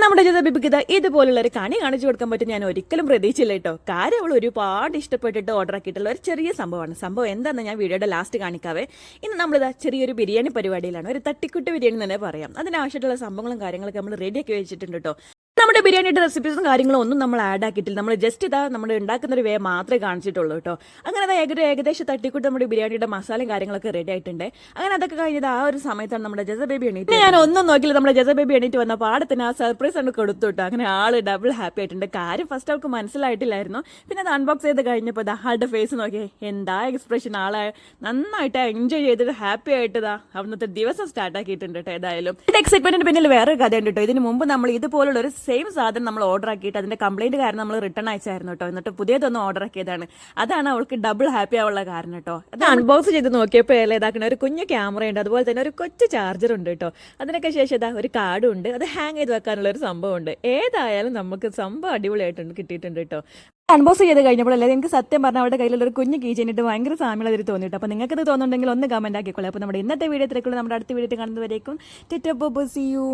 നമ്മുടെ ജസബിക്ക് ഇതുപോലുള്ള ഒരു കണി കാണിച്ചു കൊടുക്കാൻ പറ്റും ഞാൻ ഒരിക്കലും പ്രതീക്ഷിച്ചില്ല കേട്ടോ. കാര്യം അവൾ ഒരുപാട് ഇഷ്ടപ്പെട്ടിട്ട് ഓർഡർ ആക്കിയിട്ടുള്ള ഒരു ചെറിയ സംഭവമാണ്. സംഭവം എന്താണെന്ന് ഞാൻ വീഡിയോയുടെ ലാസ്റ്റ് കാണിക്കാവേ. ഇന്ന് നമ്മളിതാ ചെറിയൊരു ബിരിയാണി പരിപാടിയിലാണ്. ഒരു തട്ടിക്കുട്ട് ബിരിയാണി തന്നെ പറയാം. അതിനാവശ്യമായിട്ടുള്ള സംഭവങ്ങളും കാര്യങ്ങളൊക്കെ നമ്മൾ റെഡിയാക്കി വെച്ചിട്ടുണ്ട് കേട്ടോ. നമ്മുടെ ബിരിയാണിയുടെ റെസിപ്പീസും കാര്യങ്ങളും ഒന്നും നമ്മൾ ആഡ് ആക്കിയിട്ടില്ല. നമ്മൾ ജസ്റ്റ് ഇതാ നമ്മൾ ഉണ്ടാക്കുന്ന ഒരു വേ മാത്രമേ കാണിച്ചിട്ടുള്ളൂ കേട്ടോ. അങ്ങനെ ഏകദേശം തട്ടിക്കൂട്ട് നമ്മുടെ ബിരിയാണിയുടെ മസാലയും കാര്യങ്ങളൊക്കെ റെഡി ആയിട്ടുണ്ട്. അങ്ങനെ അതൊക്കെ കഴിഞ്ഞത് ആ ഒരു സമയത്താണ് നമ്മുടെ ജസ ബേബി എണീറ്റ്. ഞാൻ ഒന്നും നോക്കിയില്ല, നമ്മുടെ ജസ ബേബി എണീറ്റ് വന്ന പാടത്തിന് ആ സർപ്രൈസ് ആണ് കൊടുത്തു കേട്ടോ. അങ്ങനെ ആള് ഡബിൾ ഹാപ്പി ആയിട്ടുണ്ട്. കാര്യം ഫസ്റ്റ് അവൾക്ക് മനസ്സിലായിട്ടില്ലായിരുന്നു. പിന്നെ അത് അൺബോക്സ് ചെയ്ത് കഴിഞ്ഞപ്പോൾ ആളുടെ ഫേസ് നോക്കിയേ, എന്താ എക്സ്പ്രഷൻ. ആളെ നന്നായിട്ട് എൻജോയ് ചെയ്തിട്ട് ഹാപ്പി ആയിട്ട് അന്നത്തെ ദിവസം സ്റ്റാർട്ട് ആക്കിയിട്ടുണ്ട് കേട്ടോ. ഏതായാലും എക്സൈറ്റ്മെന്റിന് പിന്നിൽ വേറൊരു കഥയുണ്ട് കേട്ടോ. ഇതിന് മുമ്പ് നമ്മൾ ഇതുപോലുള്ള ഒരു സെയിം സാധനം നമ്മൾ ഓർഡർ ആക്കിയിട്ട് അതിന്റെ കംപ്ലൈന്റ് കാരണം നമ്മൾ റിട്ടേൺ അയച്ചായിരുന്നു കേട്ടോ. എന്നിട്ട് പുതിയതൊന്നും ഓർഡർ ആക്കിയതാണ്. അതാണ് അവൾക്ക് ഡബിൾ ഹാപ്പി ആവുള്ള കാരണം കേട്ടോ. അത് അൺബോക്സ് ചെയ്ത് നോക്കിയപ്പോൾ ഇതാക്കുന്ന ഒരു കുഞ്ഞു ക്യാമറ ഉണ്ട്, അതുപോലെ തന്നെ ഒരു കൊച്ചു ചാർജർ ഉണ്ട് കേട്ടോ. അതിനൊക്കെ ശേഷം ഇതാ ഒരു കാർഡും ഉണ്ട്, അത് ഹാങ് ചെയ്ത് വെക്കാനുള്ള ഒരു സംഭവം ഉണ്ട്. ഏതായാലും നമുക്ക് സംഭവം അടിപൊളിയായിട്ടുണ്ട് കിട്ടിയിട്ടുണ്ട് കേട്ടോ. അൺബോക്സ് ചെയ്ത് കഴിഞ്ഞപ്പോഴല്ലേ എനിക്ക് സത്യം പറഞ്ഞാൽ അവരുടെ കയ്യിലുള്ള ഒരു കുഞ്ഞു കീ ചെയ്തിട്ട് ഭയങ്കര സാമ്യം അതിൽ തോന്നിയിട്ട്. അപ്പോൾ നിങ്ങൾക്ക് ഇത് തോന്നുന്നുണ്ടെങ്കിൽ ഒന്ന് കമന്റ് ആക്കിക്കോളെ. അപ്പോൾ നമ്മുടെ ഇന്നത്തെ വീഡിയോ തിരക്കുള്ള നമ്മുടെ അടുത്ത വീഡിയോ കാണുന്നവരേക്കും ടെറ്റ ബോബോ സീ യു.